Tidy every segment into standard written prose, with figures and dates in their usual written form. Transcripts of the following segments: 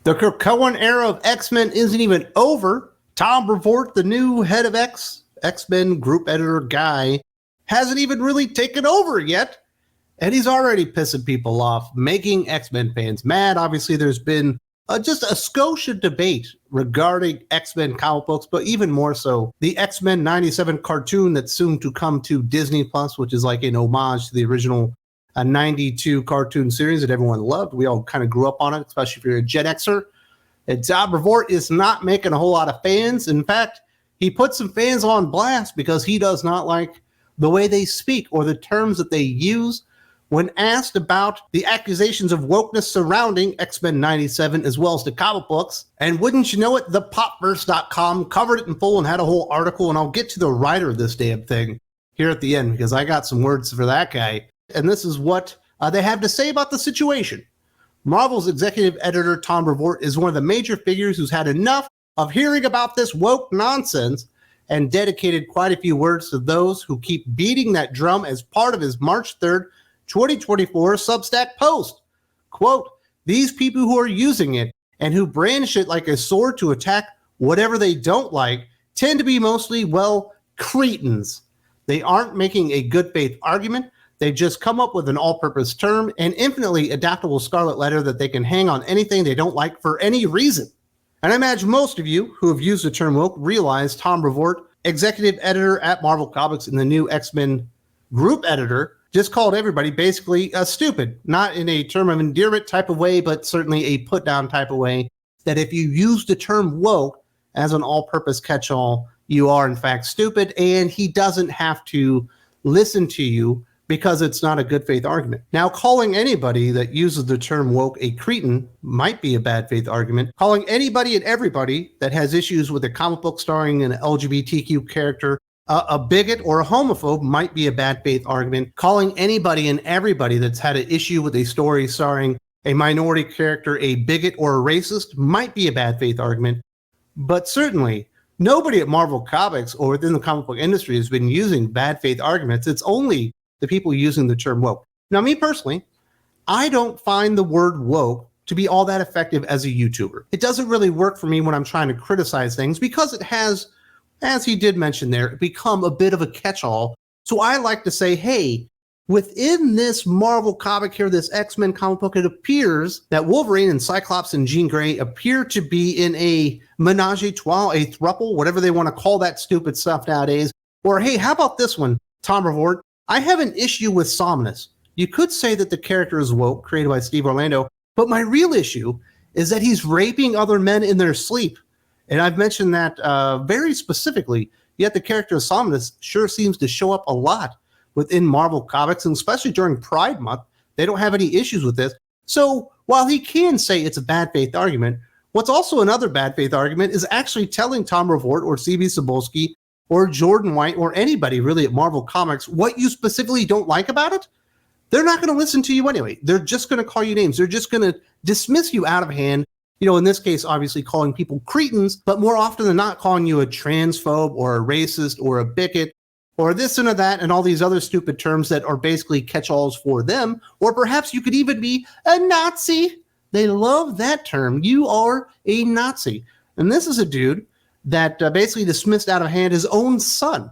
The Krakoan era of X-Men isn't even over. Tom Brevoort, the new head of X-Men group editor guy, hasn't even really taken over yet. And he's already pissing people off, making X-Men fans mad. Obviously, there's been just a scotia debate regarding X-Men comic books, but even more so, the X-Men 97 cartoon that's soon to come to Disney Plus, which is like an homage to the original 92 cartoon series that everyone loved. We all kind of grew up on it, especially if you're a Gen Xer. And Tom Brevoort is not making a whole lot of fans. In fact, he put some fans on blast because he does not like the way they speak or the terms that they use when asked about the accusations of wokeness surrounding X-Men 97 as well as the comic books. And wouldn't you know it, the popverse.com covered it in full and had a whole article, and I'll get to the writer of this damn thing here at the end because I got some words for that guy. And this is what they have to say about the situation. Marvel's executive editor, Tom Brevoort, is one of the major figures who's had enough of hearing about this woke nonsense and dedicated quite a few words to those who keep beating that drum as part of his March 3rd, 2024 Substack post. Quote, these people who are using it and who brandish it like a sword to attack whatever they don't like tend to be mostly, well, cretins. They aren't making a good faith argument. They just come up with an all-purpose term, an infinitely adaptable scarlet letter that they can hang on anything they don't like for any reason. And I imagine most of you who have used the term woke realize Tom Brevoort, executive editor at Marvel Comics and the new X-Men group editor, just called everybody basically stupid, not in a term of endearment type of way, but certainly a put-down type of way, that if you use the term woke as an all-purpose catch-all, you are in fact stupid, and he doesn't have to listen to you because it's not a good faith argument. Now, calling anybody that uses the term woke a cretin might be a bad faith argument. Calling anybody and everybody that has issues with a comic book starring an LGBTQ character a bigot or a homophobe might be a bad faith argument. Calling anybody and everybody that's had an issue with a story starring a minority character a bigot or a racist might be a bad faith argument. But certainly, nobody at Marvel Comics or within the comic book industry has been using bad faith arguments. It's only the people using the term woke. Now, me personally, I don't find the word woke to be all that effective as a YouTuber. It doesn't really work for me when I'm trying to criticize things because it has, as he did mention there, become a bit of a catch-all. So I like to say, hey, within this Marvel comic here, this X-Men comic book, it appears that Wolverine and Cyclops and Jean Grey appear to be in a menage a trois, a throuple, whatever they want to call that stupid stuff nowadays. Or, hey, how about this one, Tom Brevoort? I have an issue with Somnus. You could say that the character is woke, created by Steve Orlando, but my real issue is that he's raping other men in their sleep. And I've mentioned that very specifically, yet the character of Somnus sure seems to show up a lot within Marvel Comics, and especially during Pride Month. They don't have any issues with this. So while he can say it's a bad faith argument, what's also another bad faith argument is actually telling Tom Brevoort or C.B. Cebulski or Jordan White or anybody really at Marvel Comics what you specifically don't like about it. They're not going to listen to you anyway. They're just going to call you names. They're just going to dismiss you out of hand. You know, in this case, obviously calling people cretins, but more often than not calling you a transphobe or a racist or a bigot or this and that and all these other stupid terms that are basically catch-alls for them. Or perhaps you could even be a Nazi. They love that term. You are a Nazi. And this is a dude that basically dismissed out of hand his own son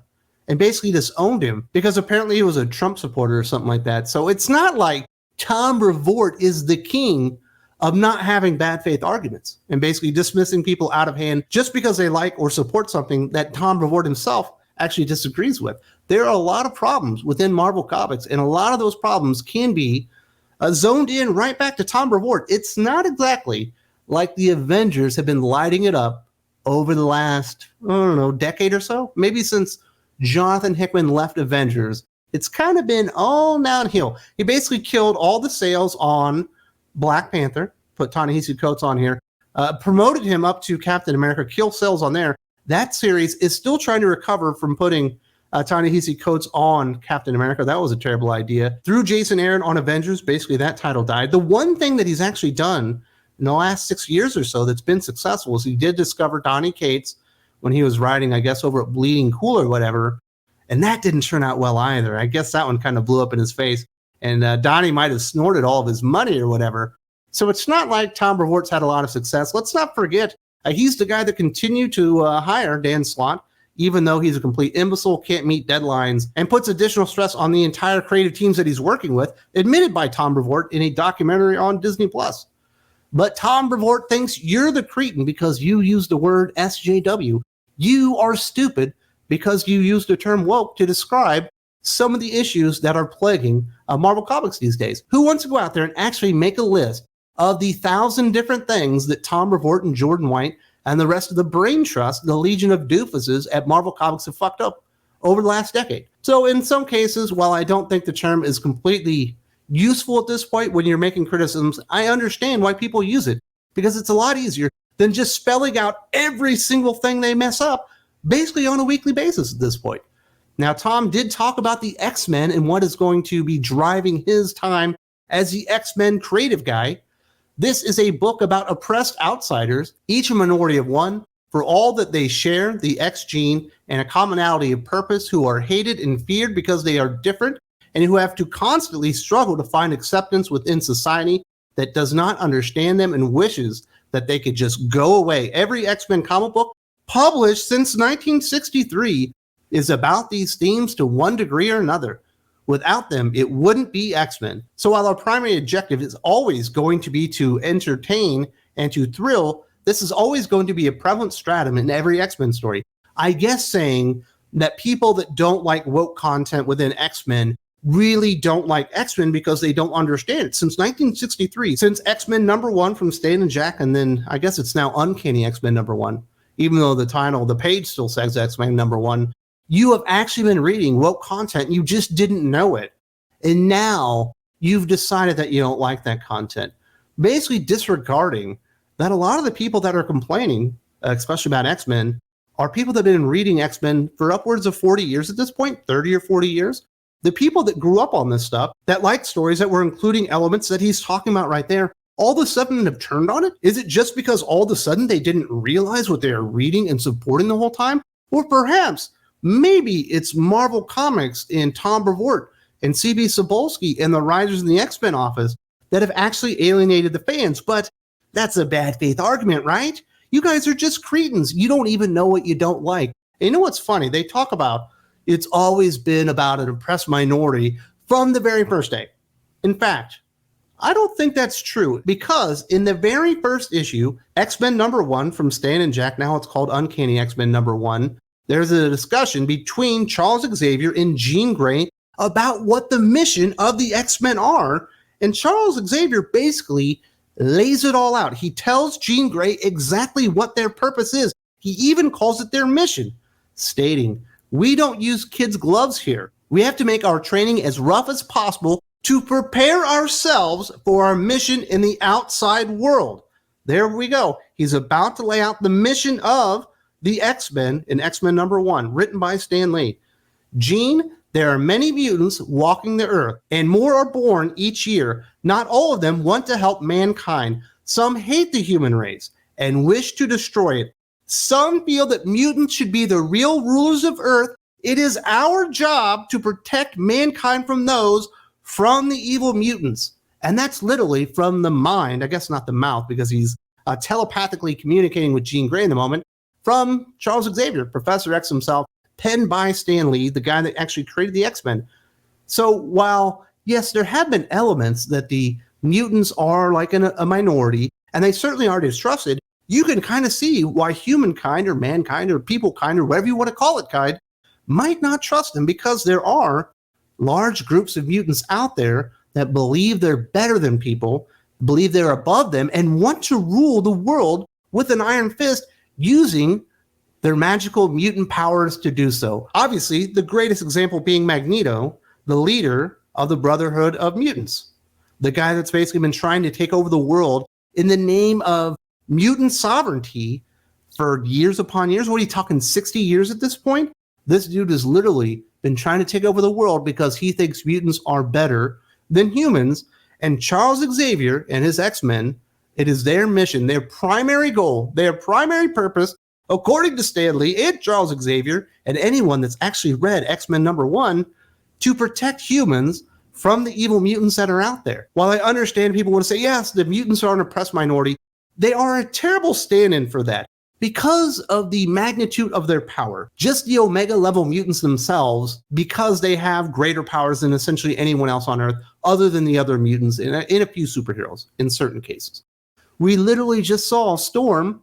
and basically disowned him because apparently he was a Trump supporter or something like that. So it's not like Tom Brevoort is the king of not having bad faith arguments and basically dismissing people out of hand just because they like or support something that Tom Brevoort himself actually disagrees with. There are a lot of problems within Marvel Comics, and a lot of those problems can be zoned in right back to Tom Brevoort. It's not exactly like the Avengers have been lighting it up over the last, I don't know, decade or so, maybe since Jonathan Hickman left Avengers. It's kind of been all downhill. He basically killed all the sales on Black Panther, put Ta-Nehisi Coates on here, promoted him up to Captain America, killed sales on there. That series is still trying to recover from putting Ta-Nehisi Coates on Captain America. That was a terrible idea. Threw Jason Aaron on Avengers. Basically, that title died. The one thing that he's actually done in the last 6 years or so that's been successful is he did discover Donny Cates when he was writing, I guess, over at Bleeding Cool or whatever. And that didn't turn out well either. I guess that one kind of blew up in his face. And Donnie might have snorted all of his money or whatever. So it's not like Tom Brevoort's had a lot of success. Let's not forget, he's the guy that continued to hire Dan Slott, even though he's a complete imbecile, can't meet deadlines, and puts additional stress on the entire creative teams that he's working with, admitted by Tom Brevoort in a documentary on Disney+. But Tom Brevoort thinks you're the cretin because you used the word SJW. You are stupid because you used the term woke to describe some of the issues that are plaguing Marvel Comics these days. Who wants to go out there and actually make a list of the 1,000 different things that Tom Brevoort and Jordan White and the rest of the brain trust, the legion of doofuses at Marvel Comics, have fucked up over the last decade? So in some cases, while I don't think the term is completely useful at this point when you're making criticisms, I understand why people use it, because it's a lot easier than just spelling out every single thing they mess up basically on a weekly basis at this point. Now, Tom did talk about the X-Men and what is going to be driving his time as the X-Men creative guy. This is a book about oppressed outsiders, each a minority of one, for all that they share, the X gene, and a commonality of purpose, who are hated and feared because they are different, and who have to constantly struggle to find acceptance within society that does not understand them and wishes that they could just go away. Every X-Men comic book published since 1963 is about these themes to one degree or another. Without them, it wouldn't be X-Men. So while our primary objective is always going to be to entertain and to thrill, this is always going to be a prevalent stratum in every X-Men story. I guess saying that people that don't like woke content within X-Men really don't like X-Men because they don't understand it. Since 1963, since X-Men #1 from Stan and Jack, and then I guess it's now Uncanny X-Men #1, even though the title, the page still says X-Men #1, you have actually been reading woke content, you just didn't know it. And now you've decided that you don't like that content, basically disregarding that a lot of the people that are complaining, especially about X-Men, are people that have been reading X-Men for upwards of 40 years at this point, 30 or 40 years. The people that grew up on this stuff, that liked stories that were including elements that he's talking about right there, all of a sudden have turned on it? Is it just because all of a sudden they didn't realize what they were reading and supporting the whole time? Or perhaps, maybe it's Marvel Comics and Tom Brevoort and CB Cebulski and the writers in the X-Men office that have actually alienated the fans. But that's a bad faith argument, right? You guys are just cretins. You don't even know what you don't like. And you know what's funny? They talk about it's always been about an oppressed minority from the very first day. In fact, I don't think that's true, because in the very first issue, X-Men #1 from Stan and Jack, now it's called Uncanny X-Men #1, there's a discussion between Charles Xavier and Jean Grey about what the mission of the X-Men are, and Charles Xavier basically lays it all out. He tells Jean Grey exactly what their purpose is. He even calls it their mission, stating, "We don't use kids' gloves here. We have to make our training as rough as possible to prepare ourselves for our mission in the outside world." There we go. He's about to lay out the mission of the X-Men in X-Men #1, written by Stan Lee. Jean, there are many mutants walking the earth, and more are born each year. Not all of them want to help mankind. Some hate the human race and wish to destroy it. Some feel that mutants should be the real rulers of Earth. It is our job to protect mankind from the evil mutants. And that's literally from the mind, I guess not the mouth, because he's telepathically communicating with Jean Grey in the moment, from Charles Xavier, Professor X himself, penned by Stan Lee, the guy that actually created the X-Men. So while, yes, there have been elements that the mutants are like a minority, and they certainly are distrusted, you can kind of see why humankind or mankind or people kind or whatever you want to call it kind might not trust them, because there are large groups of mutants out there that believe they're better than people, believe they're above them, and want to rule the world with an iron fist using their magical mutant powers to do so. Obviously, the greatest example being Magneto, the leader of the Brotherhood of Mutants, the guy that's basically been trying to take over the world in the name of mutant sovereignty for years upon years. What are you talking, 60 years at this point? This dude has literally been trying to take over the world because he thinks mutants are better than humans. And Charles Xavier and his X-Men, it is their mission, their primary goal, their primary purpose, according to Stan Lee and Charles Xavier and anyone that's actually read X-Men #1, to protect humans from the evil mutants that are out there. While I understand people want to say, yes, the mutants are an oppressed minority, they are a terrible stand-in for that. Because of the magnitude of their power, just the Omega level mutants themselves, because they have greater powers than essentially anyone else on Earth, other than the other mutants in a few superheroes in certain cases. We literally just saw Storm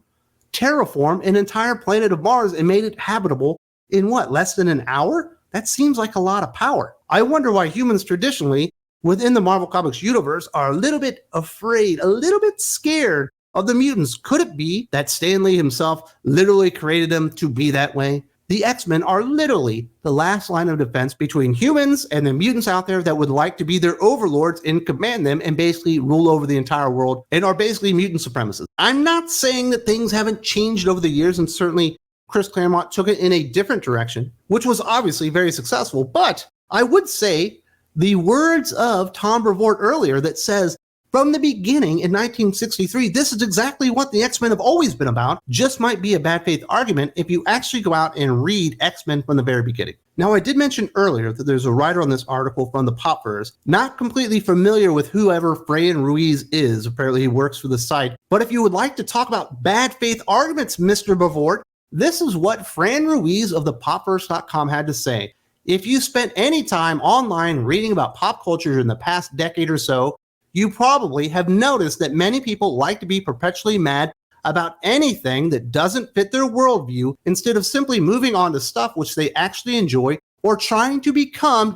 terraform an entire planet of Mars and made it habitable in what, less than an hour? That seems like a lot of power. I wonder why humans traditionally, within the Marvel Comics universe, are a little bit afraid, a little bit scared of the mutants. Could it be that Stan Lee himself literally created them to be that way? The X-Men are literally the last line of defense between humans and the mutants out there that would like to be their overlords and command them and basically rule over the entire world and are basically mutant supremacists. I'm not saying that things haven't changed over the years, and certainly Chris Claremont took it in a different direction, which was obviously very successful. But I would say the words of Tom Brevoort earlier that says, from the beginning in 1963, this is exactly what the X-Men have always been about, just might be a bad faith argument if you actually go out and read X-Men from the very beginning. Now, I did mention earlier that there's a writer on this article from the Popverse, not completely familiar with whoever Fran Ruiz is. Apparently he works for the site. But if you would like to talk about bad faith arguments, Mr. Brevoort, this is what Fran Ruiz of the Popverse.com had to say. If you spent any time online reading about pop culture in the past decade or so, you probably have noticed that many people like to be perpetually mad about anything that doesn't fit their worldview instead of simply moving on to stuff which they actually enjoy or trying to become,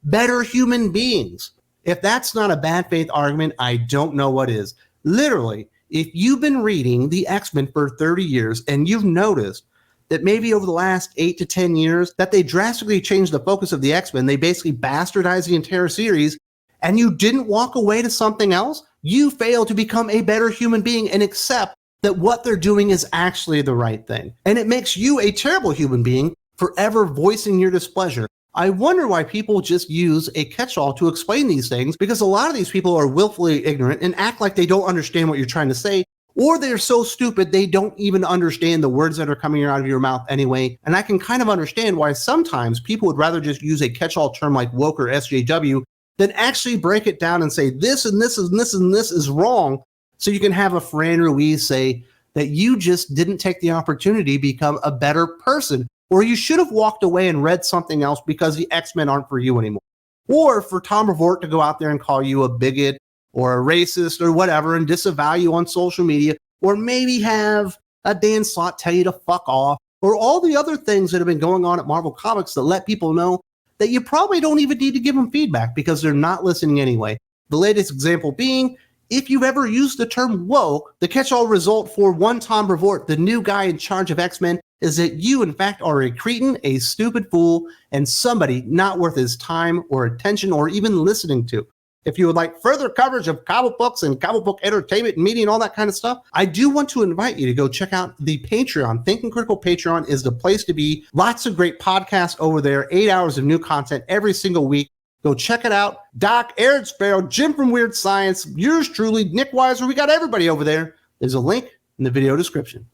better human beings. If that's not a bad faith argument, I don't know what is. Literally, if you've been reading the X-Men for 30 years and you've noticed that maybe over the last 8 to 10 years that they drastically changed the focus of the X-Men, they basically bastardized the entire series, and you didn't walk away to something else, you fail to become a better human being and accept that what they're doing is actually the right thing. And it makes you a terrible human being forever voicing your displeasure. I wonder why people just use a catch-all to explain these things, because a lot of these people are willfully ignorant and act like they don't understand what you're trying to say, or they're so stupid they don't even understand the words that are coming out of your mouth anyway. And I can kind of understand why sometimes people would rather just use a catch-all term like woke or SJW than actually break it down and say this and this and this and this is wrong, so you can have a Fran Ruiz say that you just didn't take the opportunity to become a better person, or you should have walked away and read something else because the X-Men aren't for you anymore. Or for Tom Brevoort to go out there and call you a bigot or a racist or whatever and disavow you on social media, or maybe have a Dan Slott tell you to fuck off, or all the other things that have been going on at Marvel Comics that let people know that you probably don't even need to give them feedback because they're not listening anyway. The latest example being, if you've ever used the term woke, the catch-all result for one Tom Brevoort, the new guy in charge of X-Men, is that you, in fact, are a cretin, a stupid fool, and somebody not worth his time or attention or even listening to. If you would like further coverage of comic books and comic book entertainment and media and all that kind of stuff, I do want to invite you to go check out the Patreon. Thinking Critical Patreon is the place to be. Lots of great podcasts over there, 8 hours of new content every single week. Go check it out. Doc, Aaron Sparrow, Jim from Weird Science, yours truly, Nick Weiser. We got everybody over there. There's a link in the video description.